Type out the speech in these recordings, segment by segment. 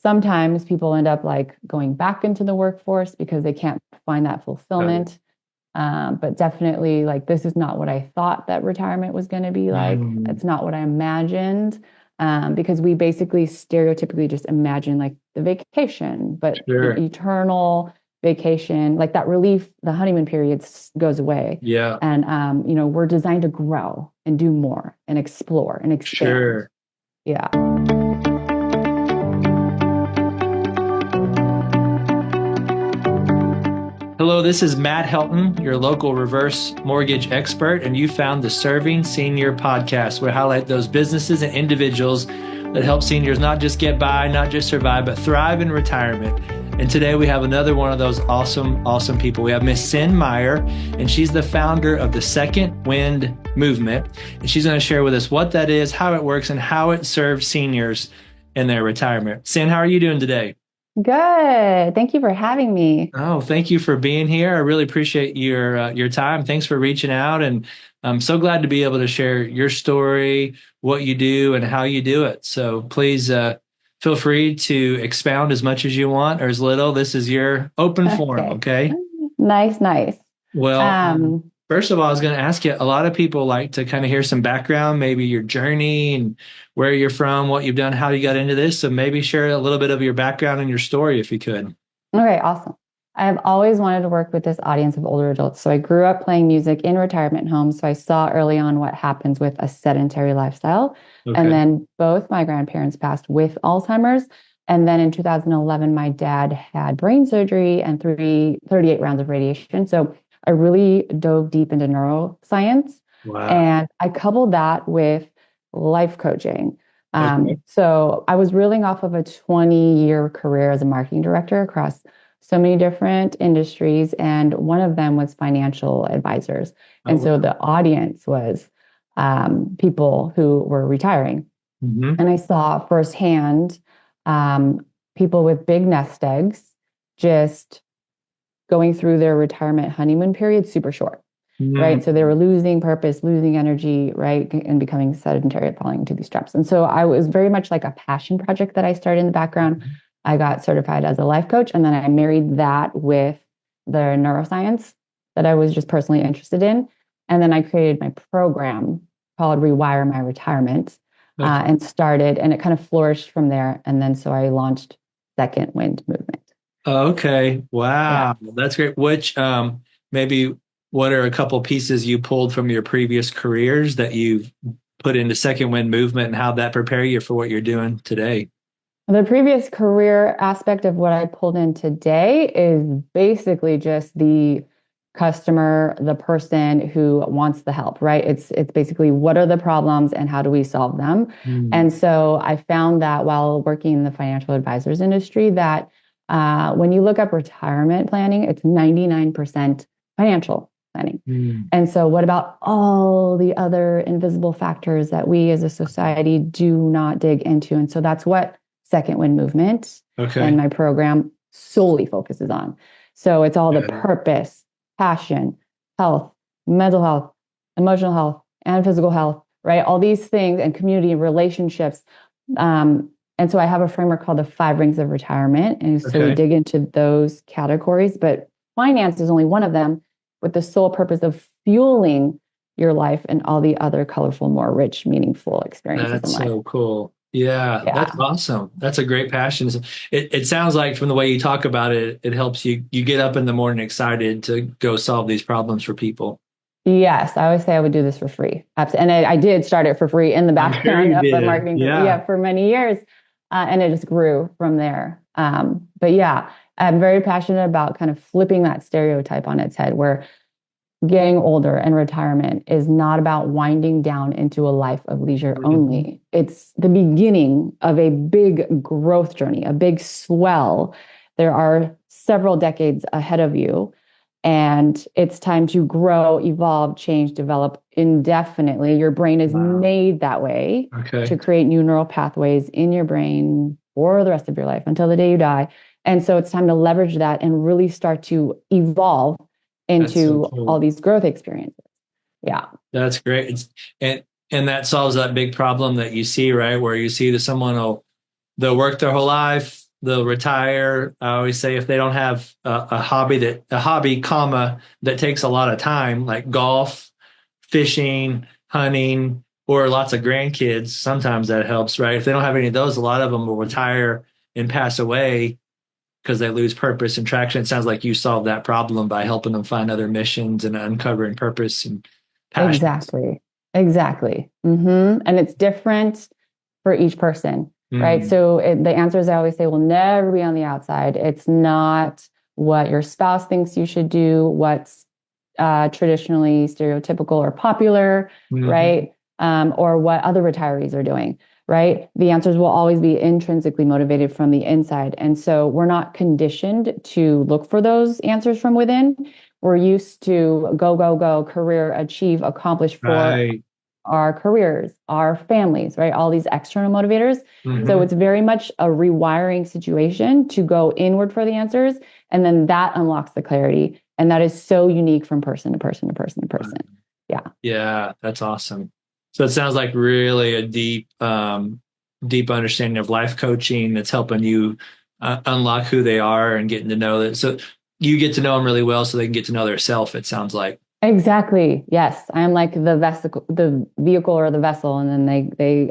sometimes people end up like going back into the workforce because they can't find that fulfillment. But definitely, like, this is not what I thought that retirement was going to be like. It's not what I imagined. Because we basically stereotypically just imagine like the vacation, but the Sure. eternal vacation, like that relief, the honeymoon period goes away. Yeah. And, we're designed to grow and do more and explore and expand. Sure. Yeah. Hello, this is Matt Helton, your local reverse mortgage expert, and you found the Serving Senior podcast, where I highlight those businesses and individuals that help seniors not just get by, not just survive, but thrive in retirement. And today we have another one of those awesome people. We have Miss Cyn Meyer, and she's the founder of the Second Wind movement. And she's going to share with us what that is, how it works, and how it serves seniors in their retirement. Cyn, how are you doing today? Good. Thank you for having me. Oh, thank you for being here. I really appreciate your time. Thanks for reaching out, and I'm so glad to be able to share your story, what you do, and how you do it. So please feel free to expound as much as you want or as little. This is your open forum, Okay. okay? Nice, nice. Well, Um, first of all, I was going to ask you, a lot of people like to kind of hear some background, maybe your journey and where you're from, what you've done, how you got into this. So maybe share a little bit of your background and your story if you could. Okay, awesome. I have always wanted to work with this audience of older adults. So I grew up playing music in retirement homes. So I saw early on what happens with a sedentary lifestyle. And Okay. then both my grandparents passed with Alzheimer's. And then in 2011, my dad had brain surgery and 38 rounds of radiation. So I really dove deep into neuroscience. Wow. And I coupled that with life coaching. Okay. So I was reeling off of a 20-year career as a marketing director across so many different industries. And one of them was financial advisors. Oh, And so wow. the audience was people who were retiring. Hmm. And I saw firsthand people with big nest eggs just going through their retirement honeymoon period super short, right? So they were losing purpose, losing energy, right? And becoming sedentary, falling into these traps. And so I was very much like a passion project that I started in the background. I got certified as a life coach, and then I married that with the neuroscience that I was just personally interested in. And then I created my program called Rewire My Retirement Okay. and started, and it kind of flourished from there. And then so I launched Second Wind Movement. Okay. Yeah. Wow. That's great. Which maybe what are a couple pieces you pulled from your previous careers that you've put into Second Wind Movement and how that prepare you for what you're doing today? The previous career aspect of what I pulled in today is basically just the customer, the person who wants the help, right? It's basically what are the problems and how do we solve them? Mm. And so I found that while working in the financial advisors industry, that when you look up retirement planning, it's 99% financial planning. Mm. And so, what about all the other invisible factors that we as a society do not dig into? And so, that's what Second Wind Movement and Okay. my program solely focuses on. So, it's all the Got it. purpose, passion, health, mental health, emotional health, and physical health, right? All these things and community and relationships. And so I have a framework called the 5 rings of retirement. And so we Okay. dig into those categories, but finance is only one of them with the sole purpose of fueling your life and all the other colorful, more rich, meaningful experiences in That's life. so cool. Yeah, that's Yeah. awesome. That's a great passion. It sounds like from the way you talk about it, it helps you get up in the morning excited to go solve these problems for people. Yes, I always say I would do this for free. And I did start it for free in the I'm sure background you of a did. marketing group. Yeah. Yeah, for many years. And it just grew from there. But yeah, I'm very passionate about kind of flipping that stereotype on its head, where getting older and retirement is not about winding down into a life of leisure Mhm. only. It's the beginning of a big growth journey, a big swell. There are several decades ahead of you, and it's time to grow, evolve, change, develop indefinitely. Your brain is Wow. made that way to Okay. create new neural pathways in your brain for the rest of your life until the day you die. And so it's time to leverage that and really start to evolve That's so into all cool. these growth experiences. Yeah. That's great. And that solves that big problem that you see, right? Where you see that they'll work their whole life, they'll retire. I always say if they don't have a hobby, comma, that takes a lot of time, like golf, fishing, hunting, or lots of grandkids, sometimes that helps, right? If they don't have any of those, a lot of them will retire and pass away because they lose purpose and traction. It sounds like you solved that problem by helping them find other missions and uncovering purpose and passion. Exactly. And it's different for each person, right? Mm. So the answers I always say will never be on the outside. It's not what your spouse thinks you should do, what's traditionally stereotypical or popular, right? Or what other retirees are doing, right? The answers will always be intrinsically motivated from the inside. And so we're not conditioned to look for those answers from within. We're used to go, go, go, career, achieve, accomplish for our careers, our families, right? All these external motivators. So it's very much a rewiring situation to go inward for the answers. And then that unlocks the clarity. And that is so unique from person to person to person to person. Yeah. Yeah, that's awesome. So it sounds like really a deep understanding of life coaching that's helping you unlock who they are and getting to know that. So you get to know them really well so they can get to know their self, it sounds like. Exactly. Yes. I'm like the vehicle or the vessel, and then they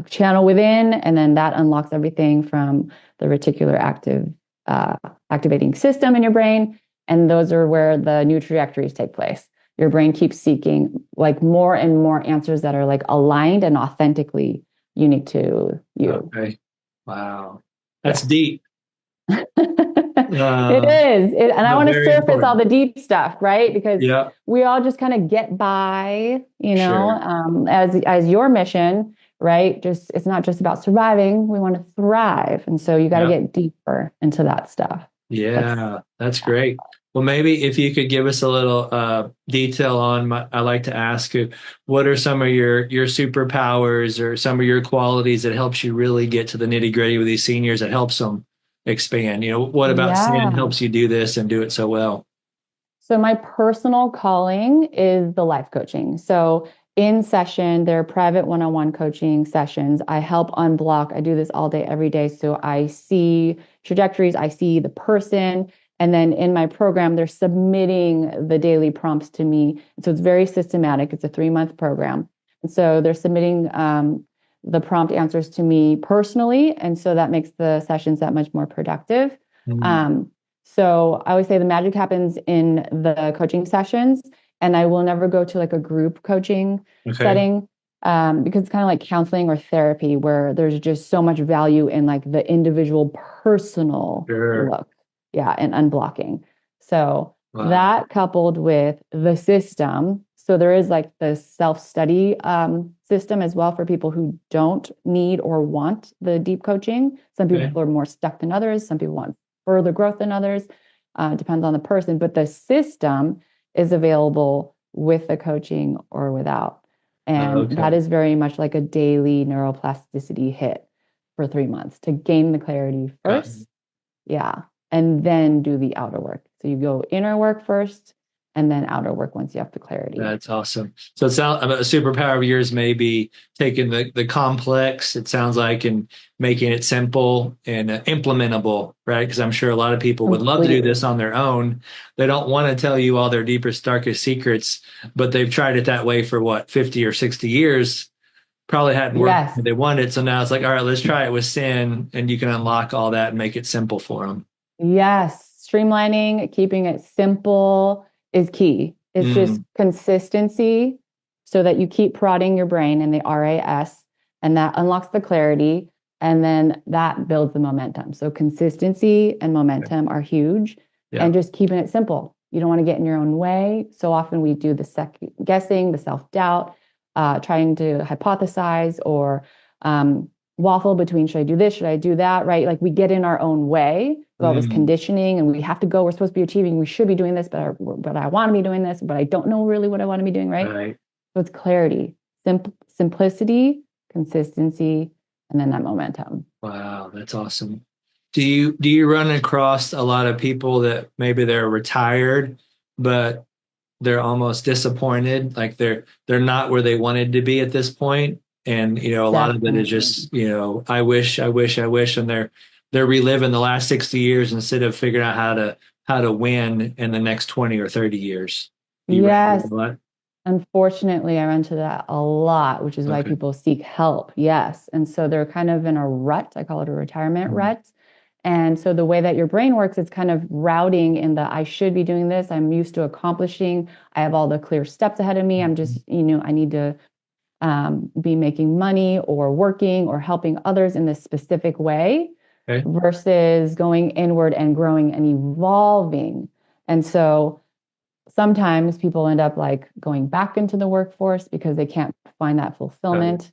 channel within, and then that unlocks everything from the reticular activating system in your brain. And those are where the new trajectories take place. Your brain keeps seeking like more and more answers that are like aligned and authentically unique to you. Okay. Wow. That's deep. It is. And I want to surface important. All the deep stuff, right? Because we all just kind of get by, as your mission, right? Just it's not just about surviving. We want to thrive. And so you got to get deeper into that stuff. Yeah, that's great. Well, maybe if you could give us a little detail on, I like to ask you, what are some of your superpowers or some of your qualities that helps you really get to the nitty gritty with these seniors that helps them expand? What about Sin helps you do this and do it so well? So my personal calling is the life coaching. So in session, there are private one-on-one coaching sessions. I help unblock. I do this all day, every day. So I see trajectories, I see the person. And then in my program, they're submitting the daily prompts to me. So it's very systematic. It's a 3-month program. And so they're submitting the prompt answers to me personally. And so that makes the sessions that much more productive. So I always say the magic happens in the coaching sessions, and I will never go to like a group coaching setting because it's kind of like counseling or therapy where there's just so much value in like the individual personal look. Yeah, and unblocking. So that coupled with the system. So there is like the self-study system as well for people who don't need or want the deep coaching. Some people are more stuck than others. Some people want further growth than others. Depends on the person. But the system is available with the coaching or without. And that is very much like a daily neuroplasticity hit for 3 months to gain the clarity first. Yeah. And then do the outer work. So you go inner work first and then outer work once you have the clarity. That's awesome. So it sounds a superpower of yours may be taking the complex, it sounds like, and making it simple and implementable, right? Because I'm sure a lot of people would love to do this on their own. They don't want to tell you all their deepest, darkest secrets, but they've tried it that way for 50 or 60 years. Probably hadn't worked they wanted. So now it's like, all right, let's try it with Sin, and you can unlock all that and make it simple for them. Yes. Streamlining, keeping it simple is key. It's just consistency so that you keep prodding your brain in the RAS, and that unlocks the clarity, and then that builds the momentum. So consistency and momentum are huge, and just keeping it simple. You don't want to get in your own way. So often we do the second guessing, the self-doubt, trying to hypothesize or waffle between, should I do this? Should I do that? Right? Like we get in our own way with all this conditioning, and we have to go, we're supposed to be achieving, we should be doing this, but I want to be doing this, but I don't know really what I want to be doing. Right. So it's clarity, simplicity, consistency, and then that momentum. Wow. That's awesome. Do you run across a lot of people that maybe they're retired, but they're almost disappointed? Like they're not where they wanted to be at this point. And, a lot of it is just, I wish, and they're reliving the last 60 years instead of figuring out how to win in the next 20 or 30 years. You run into Yes. that? Unfortunately, I run into that a lot, which is why Okay. people seek help. Yes. And so they're kind of in a rut. I call it a retirement Mhm. rut. And so the way that your brain works, it's kind of routing in the I should be doing this. I'm used to accomplishing. I have all the clear steps ahead of me. I'm just, I need to be making money or working or helping others in this specific way Okay. versus going inward and growing and evolving. And so sometimes people end up like going back into the workforce because they can't find that fulfillment.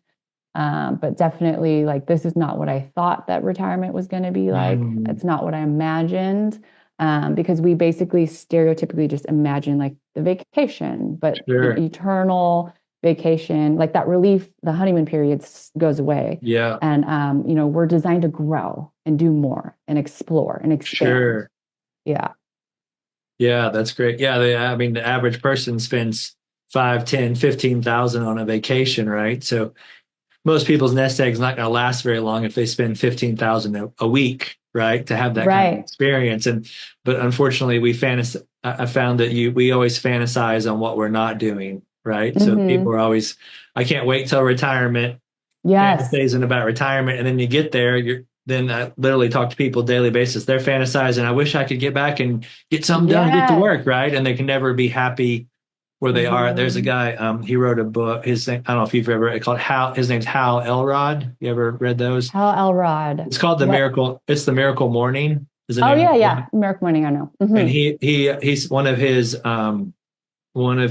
But definitely, like, this is not what I thought that retirement was going to be like. It's not what I imagined. Because we basically stereotypically just imagine like the vacation, but Sure. the eternal vacation, like that relief, the honeymoon period goes away. Yeah. And, we're designed to grow and do more and explore and expand. Sure. Yeah. Yeah, that's great. Yeah, I mean, the average person spends 5, 10, 15,000 on a vacation, right? So most people's nest egg is not going to last very long if they spend 15,000 a week, right? To have that kind of Right. experience. But unfortunately, I found that we always fantasize on what we're not doing, right? So people are always, I can't wait till retirement. Yes. Fantasizing about retirement, and then you get there, then I literally talk to people daily basis. They're fantasizing, I wish I could get back and get something done, get to Yes. work, right? And they can never be happy where they are. There's a guy, he wrote a book. His name, I don't know if you've ever read it, called Hal. His name's Hal Elrod. You ever read those? Hal Elrod. It's called It's the Miracle Morning. Is the Oh, name of the yeah. book. Miracle Morning, I know. And he's one of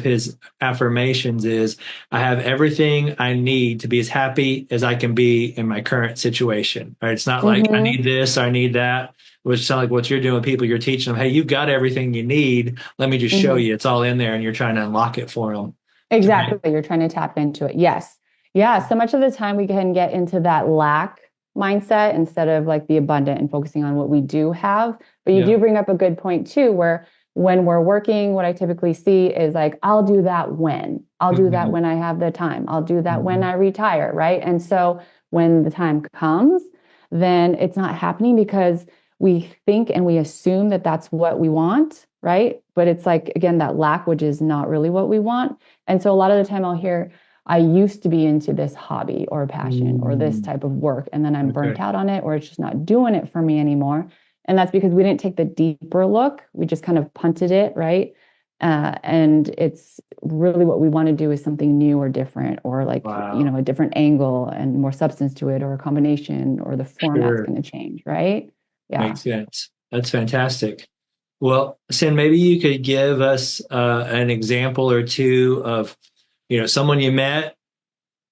his affirmations is, I have everything I need to be as happy as I can be in my current situation. Right? It's not like I need this, or I need that, which sounds like what you're doing with people. You're teaching them, hey, you've got everything you need. Let me just show you. It's all in there, and you're trying to unlock it for them. Exactly. You're trying to tap into it. Yes. Yeah. So much of the time we can get into that lack mindset instead of like the abundant and focusing on what we do have. But you do bring up a good point too, where when we're working, what I typically see is like, I'll do that when. I'll do that when I have the time. I'll do that when I retire, right? And so when the time comes, then it's not happening because we think and we assume that that's what we want, right? But it's like, again, that lack, which is not really what we want. And so a lot of the time I'll hear, I used to be into this hobby or passion or this type of work, and then I'm burnt out on it, or it's just not doing it for me anymore. And that's because we didn't take the deeper look. We just kind of punted it, right? And it's really what we want to do is something new or different, or like, a different angle and more substance to it, or a combination, or the format's going to change, right? Yeah. Makes sense. That's fantastic. Well, Sin, maybe you could give us an example or two of, someone you met,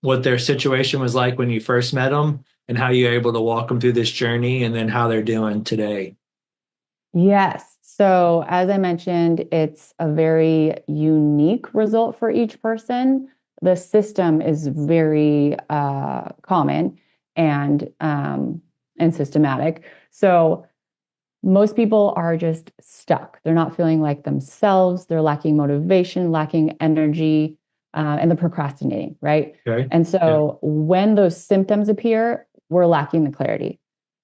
what their situation was like when you first met them, and how you were able to walk them through this journey, and then how they're doing today. Yes. So as I mentioned, it's a very unique result for each person. The system is very common and systematic. So most people are just stuck. They're not feeling like themselves. They're lacking motivation, lacking energy, and they're procrastinating, right? Okay. And so when those symptoms appear, we're lacking the clarity.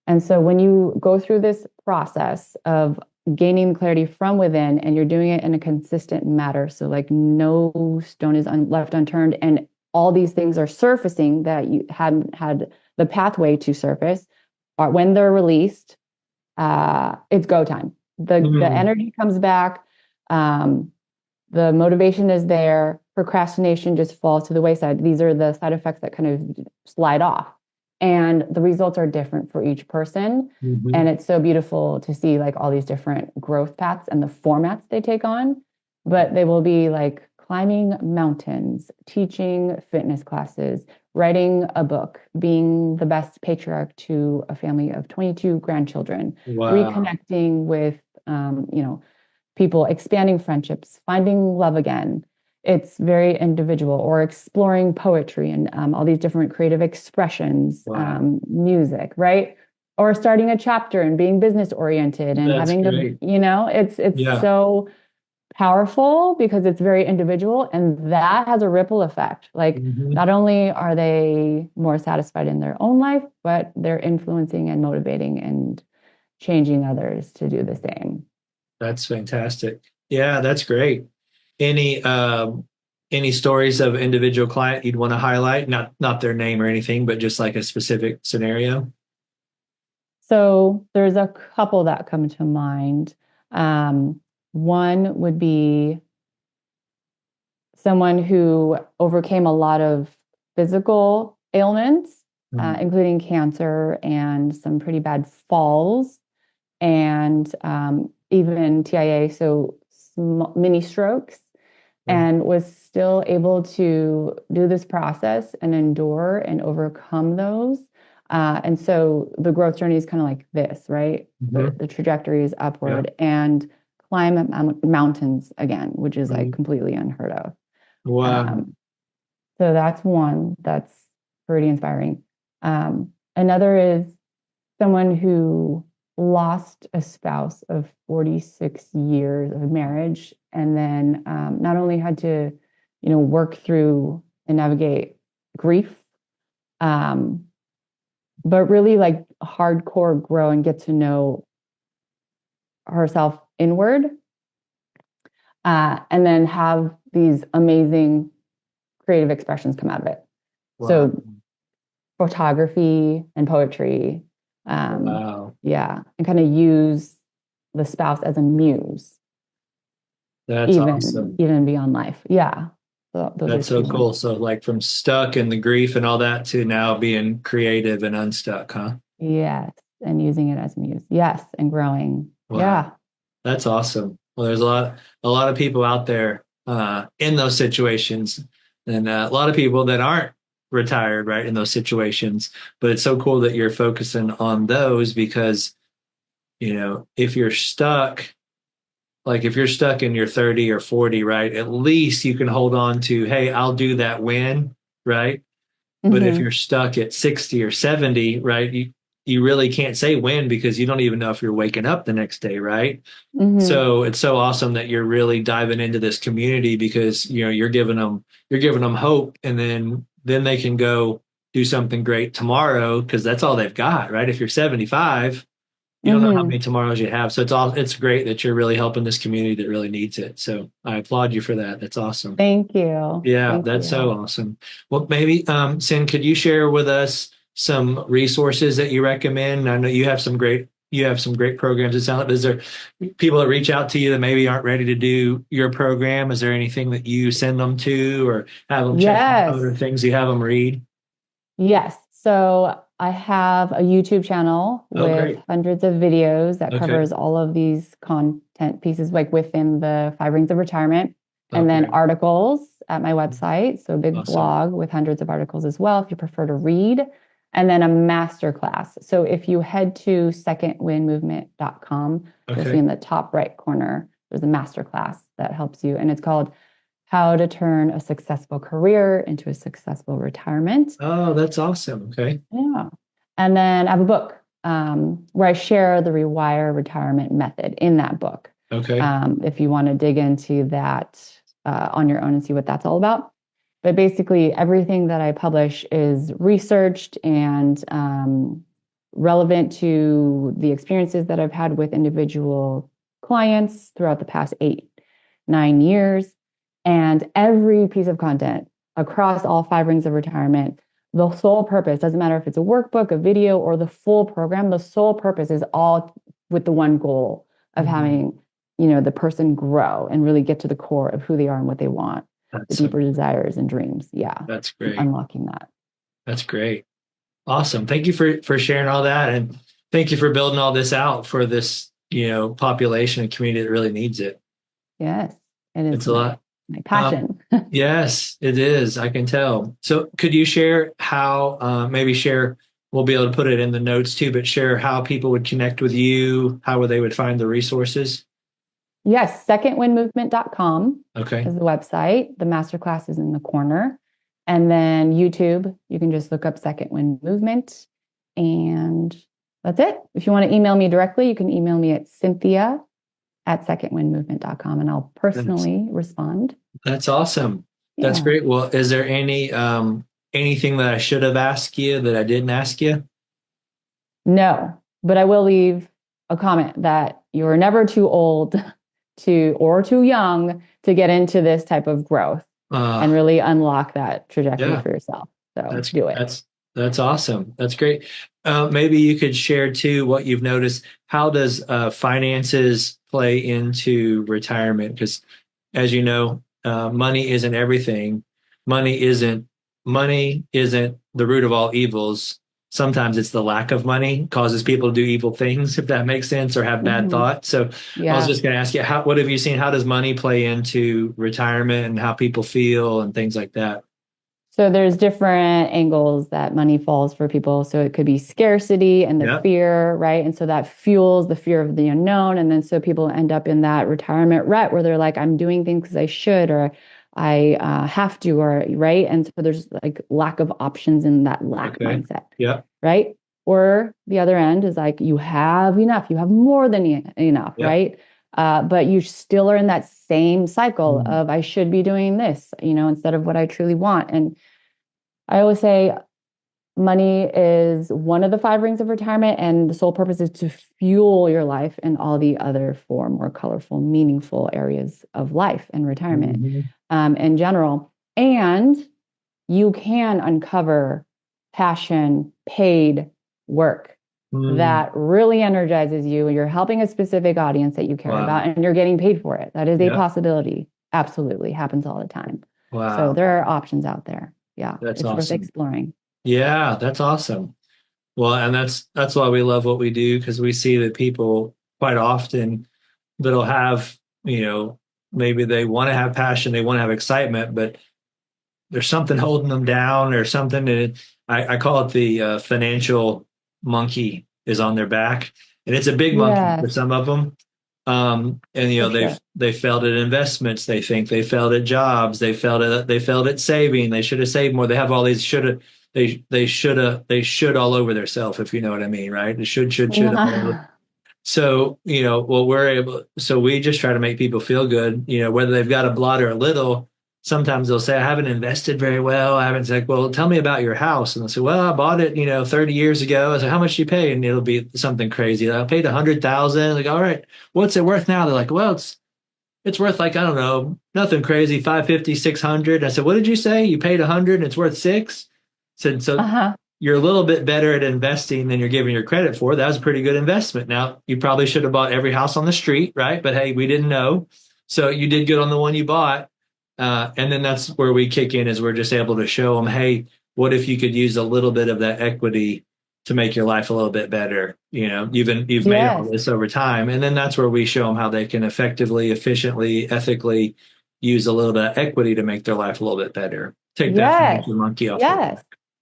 And so when you go through this process of gaining clarity from within, and you're doing it in a consistent manner, so like no stone is left unturned, and all these things are surfacing that you hadn't had the pathway to surface, when they're released, it's go time. The energy comes back. The motivation is there. Procrastination just falls to the wayside. These are the side effects that kind of slide off. And the results are different for each person. And it's so beautiful to see like all these different growth paths and the formats they take on. But they will be like climbing mountains, teaching fitness classes, writing a book, being the best patriarch to a family of 22 grandchildren, reconnecting with, people, expanding friendships, finding love again. It's very individual, or exploring poetry and all these different creative expressions, music, right? Or starting a chapter and being business oriented and having to, it's so powerful because it's very individual, and that has a ripple effect. Like, not only are they more satisfied in their own life, but they're influencing and motivating and changing others to do the same. That's fantastic. Yeah, that's great. Any stories of individual client you'd want to highlight? Not their name or anything, but just like a specific scenario. So there's a couple that come to mind. One would be someone who overcame a lot of physical ailments, including cancer and some pretty bad falls, and even TIA, so mini strokes, and was still able to do this process and endure and overcome those. And so the growth journey is kind of like this, right? The trajectory is upward, and climb mountains again, which is like completely unheard of. Wow. So that's one that's pretty inspiring. Another is someone who lost a spouse of 46 years of marriage, and then not only had to, work through and navigate grief, but really like hardcore grow and get to know herself inward, and then have these amazing creative expressions come out of it. Wow. So photography and poetry. Yeah. And kind of use the spouse as a muse. That's awesome. Even beyond life. Yeah. So that's so cool. So like from stuck in the grief and all that to now being creative and unstuck, huh? Yes. And using it as a muse. Yes. And growing. Wow. Yeah. That's awesome. Well, there's a lot of people out there in those situations, and a lot of people that aren't retired, right, in those situations. But it's so cool that you're focusing on those because, if you're stuck, like if you're stuck in your 30 or 40, right, at least you can hold on to, hey, I'll do that when, right? But if you're stuck at 60 or 70, right, you really can't say when because you don't even know if you're waking up the next day, right? So it's so awesome that you're really diving into this community because you're giving them hope, and then they can go do something great tomorrow because that's all they've got, right? If you're 75, you don't know how many tomorrows you have. So it's great that you're really helping this community that really needs it. So I applaud you for that. That's awesome. Thank you. Yeah, that's so awesome. Well, maybe, Cyn, could you share with us some resources that you recommend? I know you have some great programs. It sounds like, is there people that reach out to you that maybe aren't ready to do your program? Is there anything that you send them to or have them check out, other things you have them read? Yes. So I have a YouTube channel with hundreds of videos that covers all of these content pieces, like within the 5 Rings of Retirement, and then articles at my website. So a big blog with hundreds of articles as well, if you prefer to read, and then a masterclass. So if you head to secondwindmovement.com, you'll see in the top right corner, there's a masterclass that helps you. And it's called How to Turn a Successful Career into a Successful Retirement. Oh, that's awesome. Okay. Yeah. And then I have a book where I share the Rewire Retirement Method in that book. Okay. If you want to dig into that on your own and see what that's all about. But basically, everything that I publish is researched and relevant to the experiences that I've had with individual clients throughout the past 8-9 years. And every piece of content across all 5 Rings of Retirement, the sole purpose, doesn't matter if it's a workbook, a video, or the full program, the sole purpose is all with the one goal of having, the person grow and really get to the core of who they are and what they want, the deeper desires and dreams. Yeah. That's great. Unlocking that. That's great. Awesome. Thank you for sharing all that. And thank you for building all this out for this, population and community that really needs it. Yes. It is. It's a lot. My passion. Yes, it is. I can tell. So could you share how, we'll be able to put it in the notes too, but share how people would connect with you, how they would find the resources? Yes, secondwindmovement.com is the website. The masterclass is in the corner. And then YouTube, you can just look up Second Wind Movement. And that's it. If you want to email me directly, you can email me at Cynthia at secondwindmovement.com, and I'll personally respond. That's awesome. That's Yeah. great. Well, is there anything that I should have asked you that I didn't ask you? No, but I will leave a comment that you're never too old or too young to get into this type of growth and really unlock that trajectory for yourself. So do it. That's awesome. That's great. Maybe you could share too what you've noticed. How does finances play into retirement? Because as you know, money isn't everything. Money isn't the root of all evils. Sometimes it's the lack of money causes people to do evil things, if that makes sense, or have bad thoughts. So I was just going to ask you, what have you seen? How does money play into retirement and how people feel and things like that? So there's different angles that money falls for people. So it could be scarcity and the fear, right? And so that fuels the fear of the unknown. And then so people end up in that retirement rut where they're like, I'm doing things because I should, or I have to, or right. And so there's like lack of options in that lack mindset. Yeah. Right. Or the other end is like, you have enough, you have more than enough. Right. But you still are in that same cycle of I should be doing this, instead of what I truly want. And I always say money is one of the 5 rings of retirement, and the sole purpose is to fuel your life in all the other 4 more colorful, meaningful areas of life and retirement in general. And you can uncover passion, paid work that really energizes you. You're helping a specific audience that you care about, and you're getting paid for it. That is a possibility. Absolutely. Happens all the time. Wow. So there are options out there. Yeah. It's worth exploring. Yeah, that's awesome. Well, and that's why we love what we do, because we see that people quite often that'll have, maybe they want to have passion, they want to have excitement, but there's something holding them down or something. And I call it the financial monkey is on their back, and it's a big monkey for some of them. And they failed at investments. They think they failed at jobs. They failed at saving. They should have saved more. They have all these they should all over themselves, if you know what I mean, right? It should. So, so we just try to make people feel good, whether they've got a lot or a little. Sometimes they'll say, I haven't invested very well. I haven't said, well, tell me about your house. And they'll say, well, I bought it, 30 years ago. I said, how much did you pay? And it'll be something crazy. I paid $100,000. Like, all right, what's it worth now? They're like, well, it's worth like, I don't know, nothing crazy, 550, 600. I said, what did you say? You paid 100 and it's worth 6? Said, so you're a little bit better at investing than you're giving your credit for. That was a pretty good investment. Now, you probably should have bought every house on the street, right? But hey, we didn't know. So you did good on the one you bought. And then that's where we kick in, is we're just able to show them, hey, what if you could use a little bit of that equity to make your life a little bit better? You've made all this over time. And then that's where we show them how they can effectively, efficiently, ethically use a little bit of equity to make their life a little bit better. Take that financial monkey off.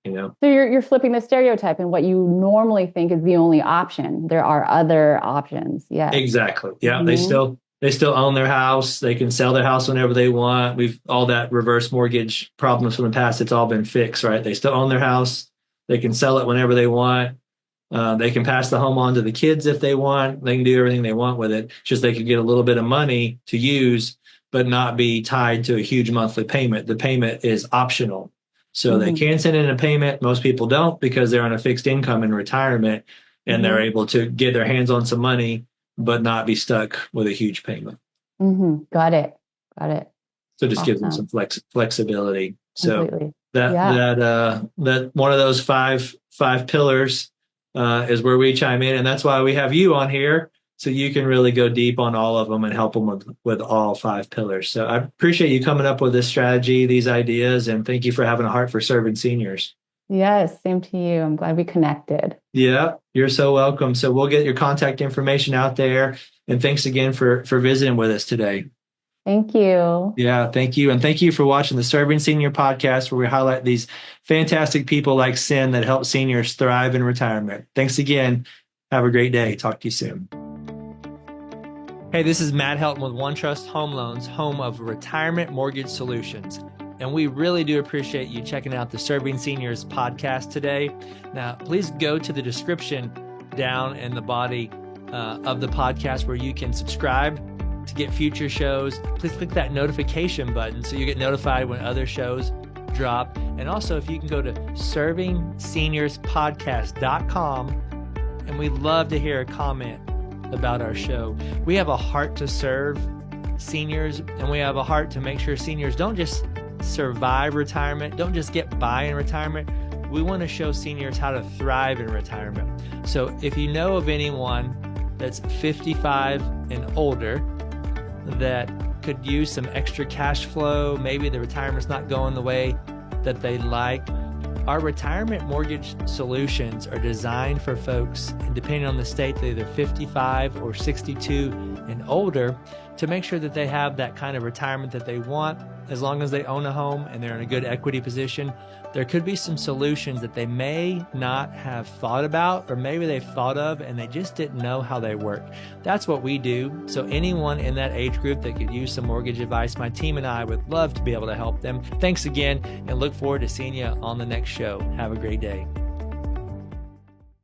So you're flipping the stereotype, and what you normally think is the only option. There are other options. Yeah, exactly. Yeah, they still own their house. They can sell their house whenever they want. All that reverse mortgage problems from the past, it's all been fixed, right? They still own their house. They can sell it whenever they want. They can pass the home on to the kids if they want. They can do everything they want with it. It's just they could get a little bit of money to use, but not be tied to a huge monthly payment. The payment is optional. So they can send in a payment. Most people don't, because they're on a fixed income in retirement, and they're able to get their hands on some money, but not be stuck with a huge payment. Got it. So it just gives them some flexibility. So that one of those five pillars is where we chime in, and that's why we have you on here, so you can really go deep on all of them and help them with all 5 pillars. So I appreciate you coming up with this strategy, these ideas, and thank you for having a heart for serving seniors. Yes, same to you. I'm glad we connected. Yeah, you're so welcome. So we'll get your contact information out there. And thanks again for visiting with us today. Thank you. Yeah, thank you. And thank you for watching the Serving Senior podcast, where we highlight these fantastic people like Cyn that help seniors thrive in retirement. Thanks again. Have a great day. Talk to you soon. Hey, this is Matt Helton with OneTrust Home Loans, home of retirement mortgage solutions. And we really do appreciate you checking out the Serving Seniors podcast today. Now, please go to the description down in the body of the podcast where you can subscribe to get future shows. Please click that notification button so you get notified when other shows drop. And also, if you can go to servingseniorspodcast.com, and we'd love to hear a comment about our show. We have a heart to serve seniors, and we have a heart to make sure seniors don't just survive retirement, don't just get by in retirement. We want to show seniors how to thrive in retirement. So if you know of anyone that's 55 and older that could use some extra cash flow, maybe the retirement's not going the way that they like, our retirement mortgage solutions are designed for folks, and depending on the state, they're either 55 or 62 and older, to make sure that they have that kind of retirement that they want. As long as they own a home and they're in a good equity position, there could be some solutions that they may not have thought about, or maybe they've thought of and they just didn't know how they work. That's what we do. So anyone in that age group that could use some mortgage advice, my team and I would love to be able to help them. Thanks again, and look forward to seeing you on the next show. Have a great day.